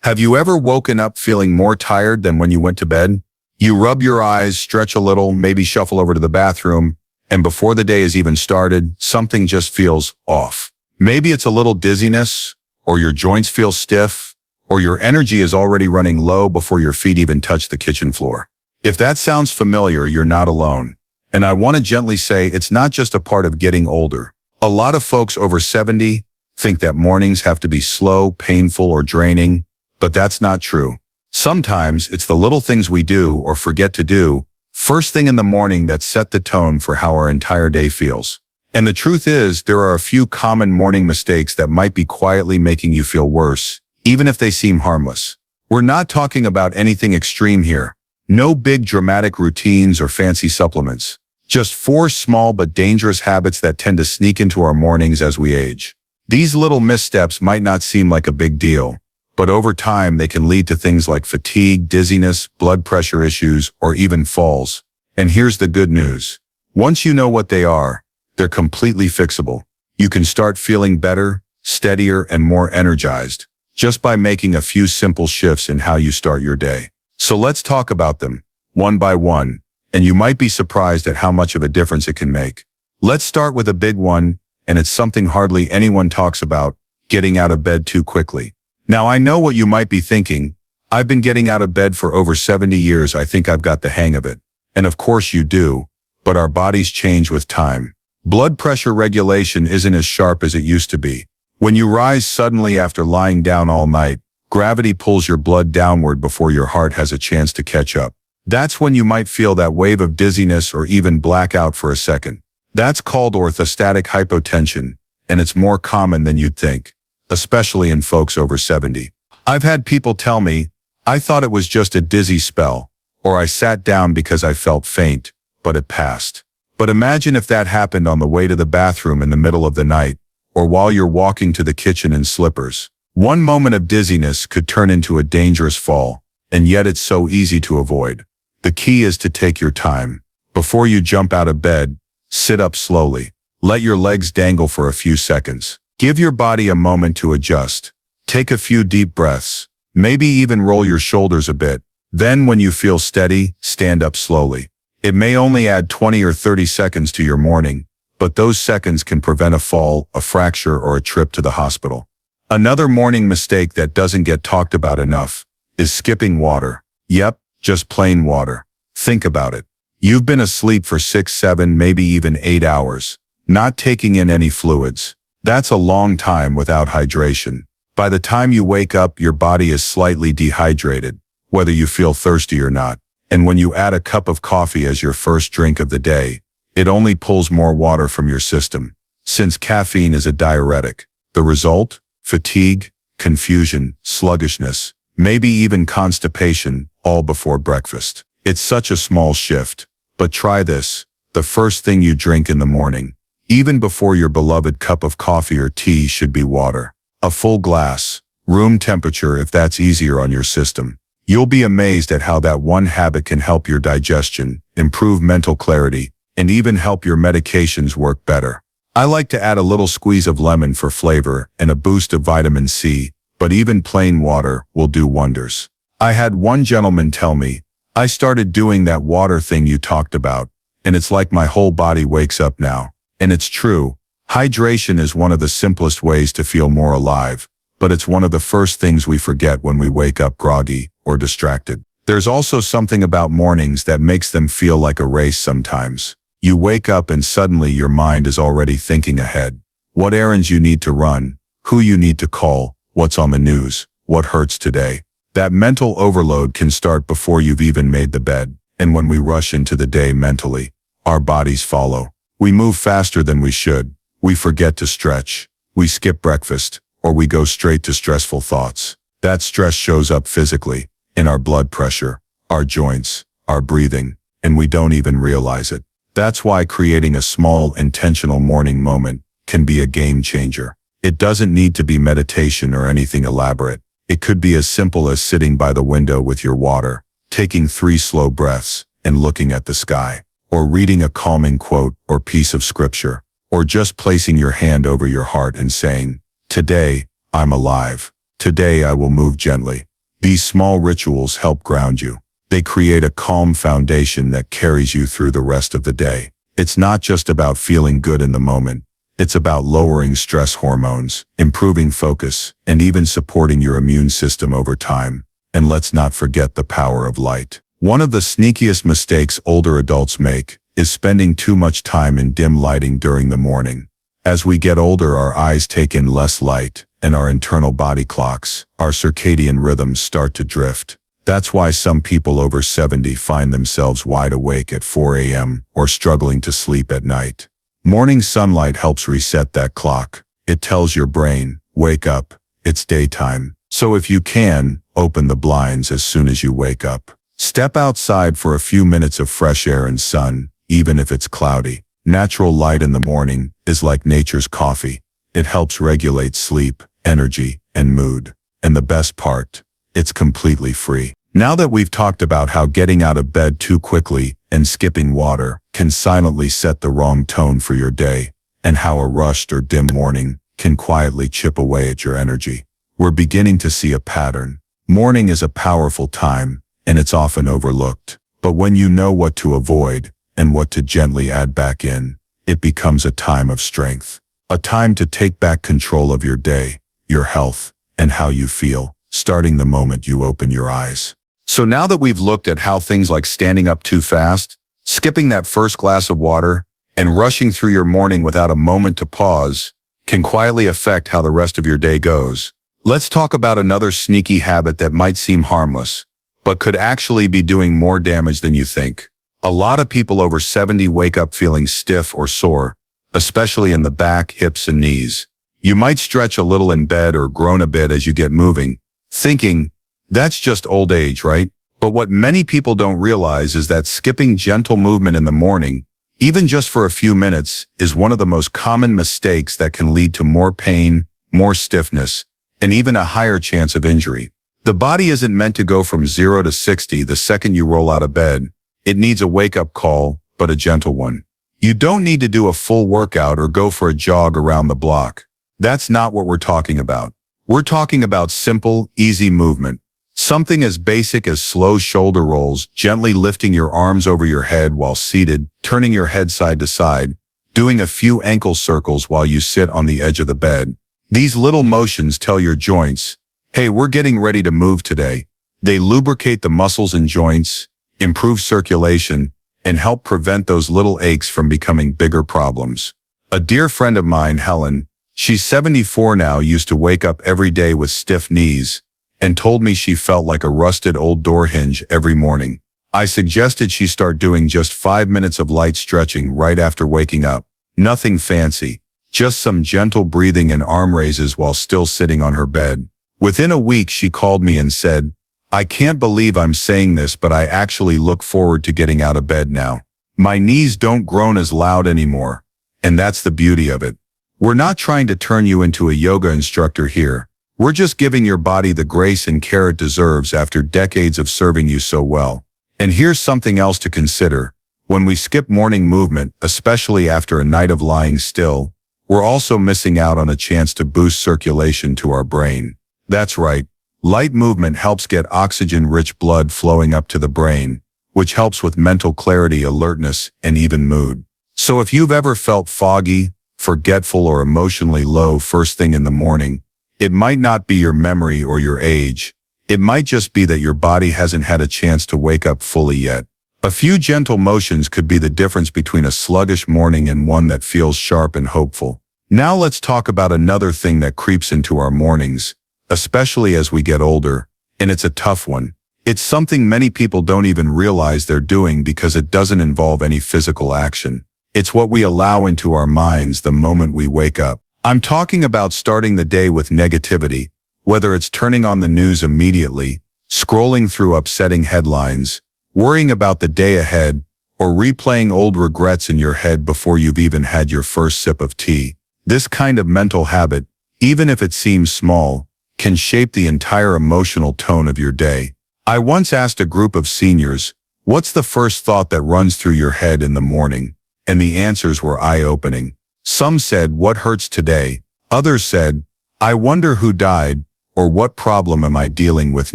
Have you ever woken up feeling more tired than when you went to bed? You rub your eyes, stretch a little, maybe shuffle over to the bathroom, and before the day has even started, something just feels off. Maybe it's a little dizziness, or your joints feel stiff, or your energy is already running low before your feet even touch the kitchen floor. If that sounds familiar, you're not alone. And I want to gently say it's not just a part of getting older. A lot of folks over 70 think that mornings have to be slow, painful, or draining, but that's not true. Sometimes it's the little things we do or forget to do first thing in the morning that set the tone for how our entire day feels. And the truth is, there are a few common morning mistakes that might be quietly making you feel worse, even if they seem harmless. We're not talking about anything extreme here. No big dramatic routines or fancy supplements. Just 4 small but dangerous habits that tend to sneak into our mornings as we age. These little missteps might not seem like a big deal, but over time they can lead to things like fatigue, dizziness, blood pressure issues, or even falls. And here's the good news. Once you know what they are, they're completely fixable. You can start feeling better, steadier, and more energized just by making a few simple shifts in how you start your day. So let's talk about them, one by one, and you might be surprised at how much of a difference it can make. Let's start with a big one, and it's something hardly anyone talks about: getting out of bed too quickly. Now, I know what you might be thinking. I've been getting out of bed for over 70 years. I think I've got the hang of it. And of course you do, but our bodies change with time. Blood pressure regulation isn't as sharp as it used to be. When you rise suddenly after lying down all night, gravity pulls your blood downward before your heart has a chance to catch up. That's when you might feel that wave of dizziness or even blackout for a second. That's called orthostatic hypotension, and it's more common than you'd think, especially in folks over 70. I've had people tell me, I thought it was just a dizzy spell, or I sat down because I felt faint, but it passed. But imagine if that happened on the way to the bathroom in the middle of the night, or while you're walking to the kitchen in slippers. One moment of dizziness could turn into a dangerous fall, and yet it's so easy to avoid. The key is to take your time. Before you jump out of bed, sit up slowly. Let your legs dangle for a few seconds. Give your body a moment to adjust. Take a few deep breaths. Maybe even roll your shoulders a bit. Then when you feel steady, stand up slowly. It may only add 20 or 30 seconds to your morning, but those seconds can prevent a fall, a fracture, or a trip to the hospital. Another morning mistake that doesn't get talked about enough is skipping water. Yep, just plain water. Think about it. You've been asleep for 6, 7, maybe even 8 hours, not taking in any fluids. That's a long time without hydration. By the time you wake up, your body is slightly dehydrated, whether you feel thirsty or not. And when you add a cup of coffee as your first drink of the day, it only pulls more water from your system, since caffeine is a diuretic. The result? Fatigue, confusion, sluggishness, maybe even constipation, all before breakfast. It's such a small shift, but try this. The first thing you drink in the morning, even before your beloved cup of coffee or tea, should be water. A full glass, room temperature if that's easier on your system. You'll be amazed at how that one habit can help your digestion, improve mental clarity, and even help your medications work better. I like to add a little squeeze of lemon for flavor and a boost of vitamin C, but even plain water will do wonders. I had one gentleman tell me, I started doing that water thing you talked about, and it's like my whole body wakes up now. And it's true. Hydration is one of the simplest ways to feel more alive, but it's one of the first things we forget when we wake up groggy or distracted. There's also something about mornings that makes them feel like a race sometimes. You wake up and suddenly your mind is already thinking ahead. What errands you need to run, who you need to call, what's on the news, what hurts today. That mental overload can start before you've even made the bed. And when we rush into the day mentally, our bodies follow. We move faster than we should. We forget to stretch. We skip breakfast, or we go straight to stressful thoughts. That stress shows up physically, in our blood pressure, our joints, our breathing, and we don't even realize it. That's why creating a small, intentional morning moment can be a game changer. It doesn't need to be meditation or anything elaborate. It could be as simple as sitting by the window with your water, taking 3 slow breaths, and looking at the sky, or reading a calming quote or piece of scripture, or just placing your hand over your heart and saying, "Today, I'm alive. Today I will move gently." These small rituals help ground you. They create a calm foundation that carries you through the rest of the day. It's not just about feeling good in the moment. It's about lowering stress hormones, improving focus, and even supporting your immune system over time. And let's not forget the power of light. One of the sneakiest mistakes older adults make is spending too much time in dim lighting during the morning. As we get older, our eyes take in less light, and our internal body clocks, our circadian rhythms start to drift. That's why some people over 70 find themselves wide awake at 4 a.m. or struggling to sleep at night. Morning sunlight helps reset that clock. It tells your brain, wake up, it's daytime. So if you can, open the blinds as soon as you wake up. Step outside for a few minutes of fresh air and sun, even if it's cloudy. Natural light in the morning is like nature's coffee. It helps regulate sleep, energy, and mood. And the best part, it's completely free. Now that we've talked about how getting out of bed too quickly and skipping water can silently set the wrong tone for your day, and how a rushed or dim morning can quietly chip away at your energy, we're beginning to see a pattern. Morning is a powerful time, and it's often overlooked. But when you know what to avoid and what to gently add back in, it becomes a time of strength. A time to take back control of your day, your health, and how you feel, starting the moment you open your eyes. So now that we've looked at how things like standing up too fast, skipping that first glass of water, and rushing through your morning without a moment to pause can quietly affect how the rest of your day goes, let's talk about another sneaky habit that might seem harmless, but could actually be doing more damage than you think. A lot of people over 70 wake up feeling stiff or sore, especially in the back, hips, and knees. You might stretch a little in bed or groan a bit as you get moving, thinking, that's just old age, right? But what many people don't realize is that skipping gentle movement in the morning, even just for a few minutes, is one of the most common mistakes that can lead to more pain, more stiffness, and even a higher chance of injury. The body isn't meant to go from 0 to 60 the second you roll out of bed. It needs a wake-up call, but a gentle one. You don't need to do a full workout or go for a jog around the block. That's not what we're talking about. We're talking about simple, easy movement. Something as basic as slow shoulder rolls, gently lifting your arms over your head while seated, turning your head side to side, doing a few ankle circles while you sit on the edge of the bed. These little motions tell your joints, hey, we're getting ready to move today. They lubricate the muscles and joints, improve circulation, and help prevent those little aches from becoming bigger problems. A dear friend of mine, Helen, she's 74 now, used to wake up every day with stiff knees, and told me she felt like a rusted old door hinge every morning. I suggested she start doing just 5 minutes of light stretching right after waking up. Nothing fancy, just some gentle breathing and arm raises while still sitting on her bed. Within a week, she called me and said, I can't believe I'm saying this, but I actually look forward to getting out of bed now. My knees don't groan as loud anymore. And that's the beauty of it. We're not trying to turn you into a yoga instructor here. We're just giving your body the grace and care it deserves after decades of serving you so well. And here's something else to consider. When we skip morning movement, especially after a night of lying still, we're also missing out on a chance to boost circulation to our brain. That's right. Light movement helps get oxygen-rich blood flowing up to the brain, which helps with mental clarity, alertness, and even mood. So if you've ever felt foggy, forgetful, or emotionally low first thing in the morning, it might not be your memory or your age. It might just be that your body hasn't had a chance to wake up fully yet. A few gentle motions could be the difference between a sluggish morning and one that feels sharp and hopeful. Now let's talk about another thing that creeps into our mornings, especially as we get older, and it's a tough one. It's something many people don't even realize they're doing because it doesn't involve any physical action. It's what we allow into our minds the moment we wake up. I'm talking about starting the day with negativity, whether it's turning on the news immediately, scrolling through upsetting headlines, worrying about the day ahead, or replaying old regrets in your head before you've even had your first sip of tea. This kind of mental habit, even if it seems small, can shape the entire emotional tone of your day. I once asked a group of seniors, what's the first thought that runs through your head in the morning? And the answers were eye-opening. Some said, what hurts today? Others said, I wonder who died, Or what problem am I dealing with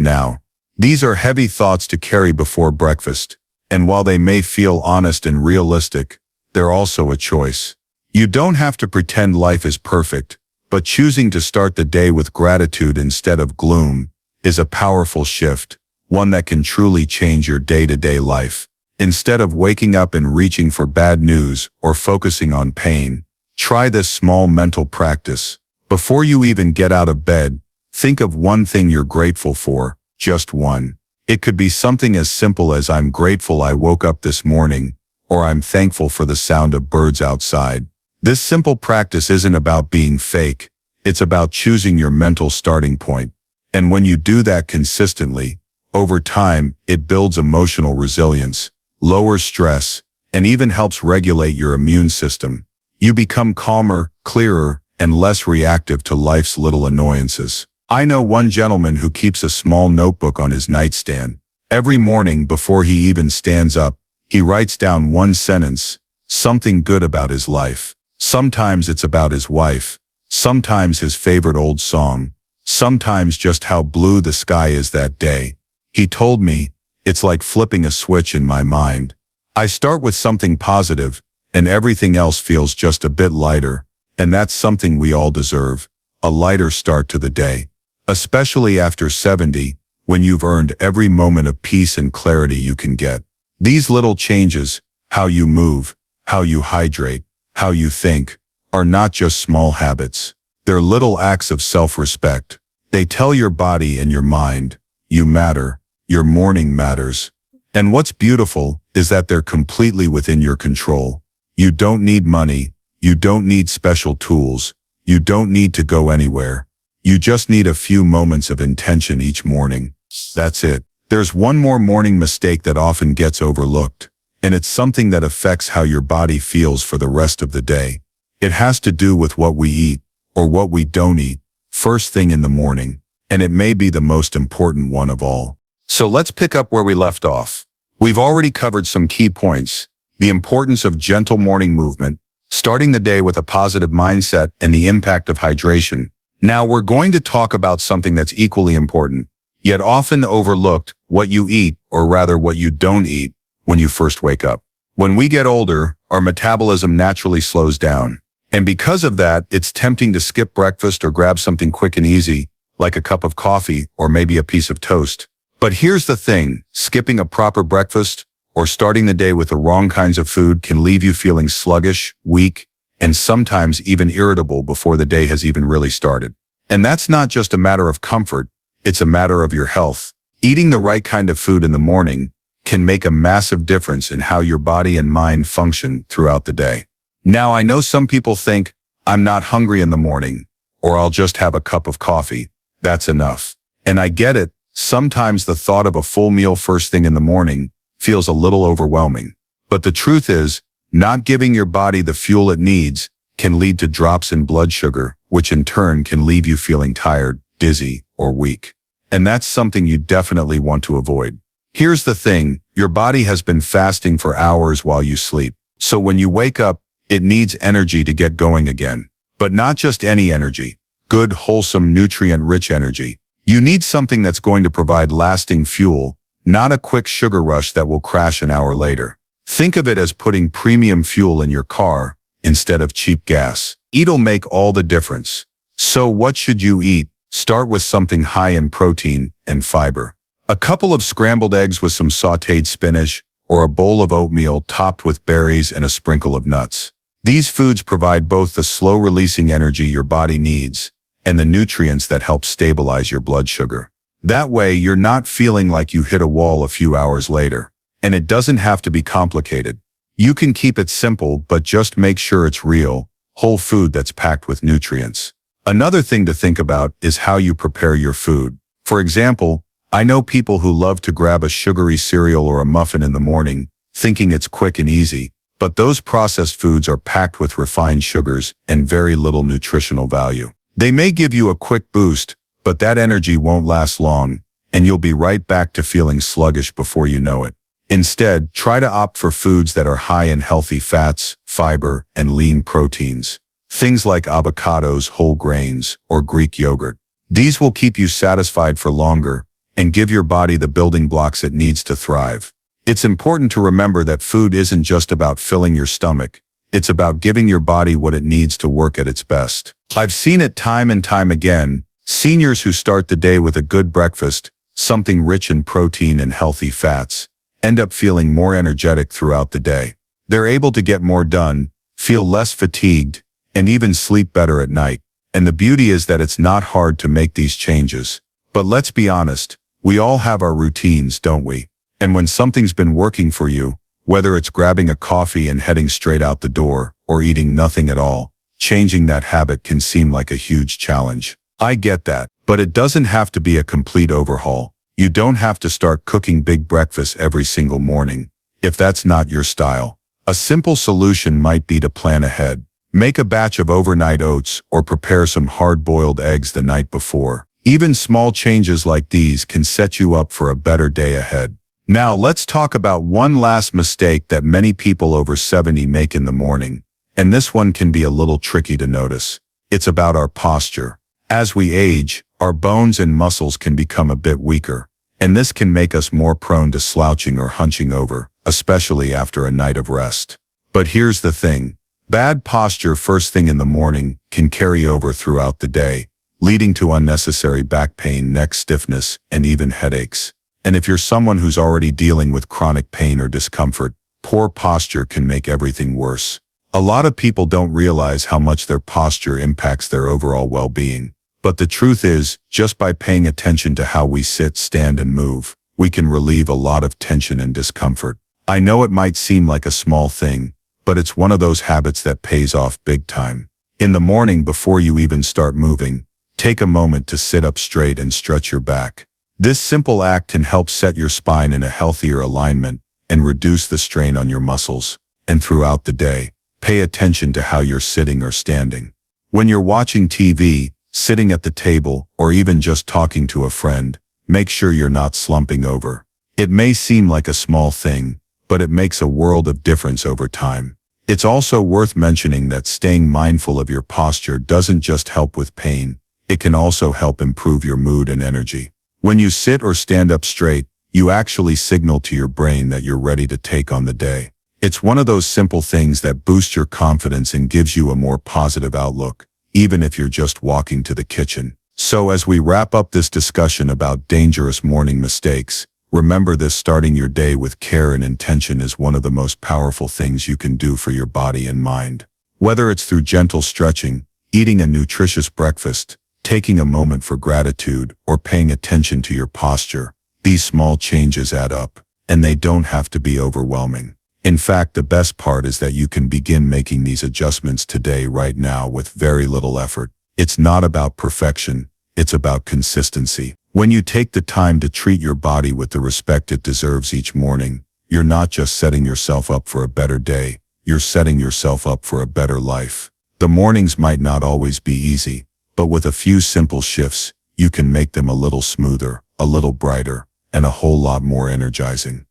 now? These are heavy thoughts to carry before breakfast, and while they may feel honest and realistic, they're also a choice. You don't have to pretend life is perfect, but choosing to start the day with gratitude instead of gloom is a powerful shift, one that can truly change your day-to-day life. Instead of waking up and reaching for bad news or focusing on pain, try this small mental practice. Before you even get out of bed, think of one thing you're grateful for, just one. It could be something as simple as I'm grateful I woke up this morning, or I'm thankful for the sound of birds outside. This simple practice isn't about being fake, it's about choosing your mental starting point. And when you do that consistently, over time, it builds emotional resilience, lowers stress, and even helps regulate your immune system. You become calmer, clearer, and less reactive to life's little annoyances. I know one gentleman who keeps a small notebook on his nightstand. Every morning before he even stands up, he writes down one sentence, something good about his life. Sometimes it's about his wife, sometimes his favorite old song, sometimes just how blue the sky is that day. He told me, it's like flipping a switch in my mind. I start with something positive, and everything else feels just a bit lighter, and that's something we all deserve, a lighter start to the day. Especially after 70, when you've earned every moment of peace and clarity you can get. These little changes, how you move, how you hydrate, how you think, are not just small habits. They're little acts of self-respect. They tell your body and your mind, you matter, your morning matters. And what's beautiful is that they're completely within your control. You don't need money, you don't need special tools, you don't need to go anywhere. You just need a few moments of intention each morning. That's it. There's one more morning mistake that often gets overlooked, and it's something that affects how your body feels for the rest of the day. It has to do with what we eat, or what we don't eat, first thing in the morning, and it may be the most important one of all. So let's pick up where we left off. We've already covered some key points: the importance of gentle morning movement, starting the day with a positive mindset, and the impact of hydration. Now we're going to talk about something that's equally important, yet often overlooked: what you eat, or rather what you don't eat, when you first wake up. When we get older, our metabolism naturally slows down. And because of that, it's tempting to skip breakfast or grab something quick and easy, like a cup of coffee or maybe a piece of toast. But here's the thing: skipping a proper breakfast or starting the day with the wrong kinds of food can leave you feeling sluggish, weak, and sometimes even irritable before the day has even really started. And that's not just a matter of comfort, it's a matter of your health. Eating the right kind of food in the morning can make a massive difference in how your body and mind function throughout the day. Now, I know some people think, I'm not hungry in the morning, or I'll just have a cup of coffee. That's enough. And I get it, sometimes the thought of a full meal first thing in the morning feels a little overwhelming. But the truth is, not giving your body the fuel it needs can lead to drops in blood sugar, which in turn can leave you feeling tired, dizzy, or weak. And that's something you definitely want to avoid. Here's the thing: your body has been fasting for hours while you sleep. So when you wake up, it needs energy to get going again. But not just any energy. Good, wholesome, nutrient-rich energy. You need something that's going to provide lasting fuel, not a quick sugar rush that will crash an hour later. Think of it as putting premium fuel in your car instead of cheap gas. It'll make all the difference. So what should you eat? Start with something high in protein and fiber. A couple of scrambled eggs with some sautéed spinach, or a bowl of oatmeal topped with berries and a sprinkle of nuts. These foods provide both the slow-releasing energy your body needs and the nutrients that help stabilize your blood sugar. That way, you're not feeling like you hit a wall a few hours later. And it doesn't have to be complicated. You can keep it simple, but just make sure it's real, whole food that's packed with nutrients. Another thing to think about is how you prepare your food. For example, I know people who love to grab a sugary cereal or a muffin in the morning, thinking it's quick and easy, but those processed foods are packed with refined sugars and very little nutritional value. They may give you a quick boost, but that energy won't last long, and you'll be right back to feeling sluggish before you know it. Instead, try to opt for foods that are high in healthy fats, fiber, and lean proteins. Things like avocados, whole grains, or Greek yogurt. These will keep you satisfied for longer and give your body the building blocks it needs to thrive. It's important to remember that food isn't just about filling your stomach. It's about giving your body what it needs to work at its best. I've seen it time and time again. Seniors who start the day with a good breakfast, something rich in protein and healthy fats, end up feeling more energetic throughout the day. They're able to get more done, feel less fatigued, and even sleep better at night. And the beauty is that it's not hard to make these changes. But let's be honest, we all have our routines, don't we? And when something's been working for you, whether it's grabbing a coffee and heading straight out the door, or eating nothing at all, changing that habit can seem like a huge challenge. I get that, but it doesn't have to be a complete overhaul. You don't have to start cooking big breakfasts every single morning, if that's not your style. A simple solution might be to plan ahead. Make a batch of overnight oats or prepare some hard-boiled eggs the night before. Even small changes like these can set you up for a better day ahead. Now let's talk about one last mistake that many people over 70 make in the morning. And this one can be a little tricky to notice. It's about our posture. As we age, our bones and muscles can become a bit weaker, and this can make us more prone to slouching or hunching over, especially after a night of rest. But here's the thing. Bad posture first thing in the morning can carry over throughout the day, leading to unnecessary back pain, neck stiffness, and even headaches. And if you're someone who's already dealing with chronic pain or discomfort, poor posture can make everything worse. A lot of people don't realize how much their posture impacts their overall well-being. But the truth is, just by paying attention to how we sit, stand, and move, we can relieve a lot of tension and discomfort. I know it might seem like a small thing, but it's one of those habits that pays off big time. In the morning before you even start moving, take a moment to sit up straight and stretch your back. This simple act can help set your spine in a healthier alignment and reduce the strain on your muscles. And throughout the day, pay attention to how you're sitting or standing. When you're watching TV, sitting at the table, or even just talking to a friend, make sure you're not slumping over. It may seem like a small thing, but it makes a world of difference over time. It's also worth mentioning that staying mindful of your posture doesn't just help with pain, it can also help improve your mood and energy. When you sit or stand up straight, you actually signal to your brain that you're ready to take on the day. It's one of those simple things that boosts your confidence and gives you a more positive outlook, even if you're just walking to the kitchen. So as we wrap up this discussion about dangerous morning mistakes, remember this: starting your day with care and intention is one of the most powerful things you can do for your body and mind. Whether it's through gentle stretching, eating a nutritious breakfast, taking a moment for gratitude, or paying attention to your posture, these small changes add up, and they don't have to be overwhelming. In fact, the best part is that you can begin making these adjustments today, right now, with very little effort. It's not about perfection, it's about consistency. When you take the time to treat your body with the respect it deserves each morning, you're not just setting yourself up for a better day, you're setting yourself up for a better life. The mornings might not always be easy, but with a few simple shifts, you can make them a little smoother, a little brighter, and a whole lot more energizing.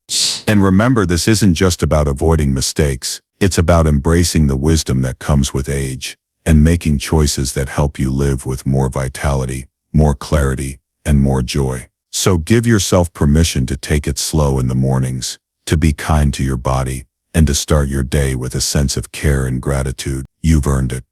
And remember, this isn't just about avoiding mistakes, it's about embracing the wisdom that comes with age, and making choices that help you live with more vitality, more clarity, and more joy. So give yourself permission to take it slow in the mornings, to be kind to your body, and to start your day with a sense of care and gratitude. You've earned it.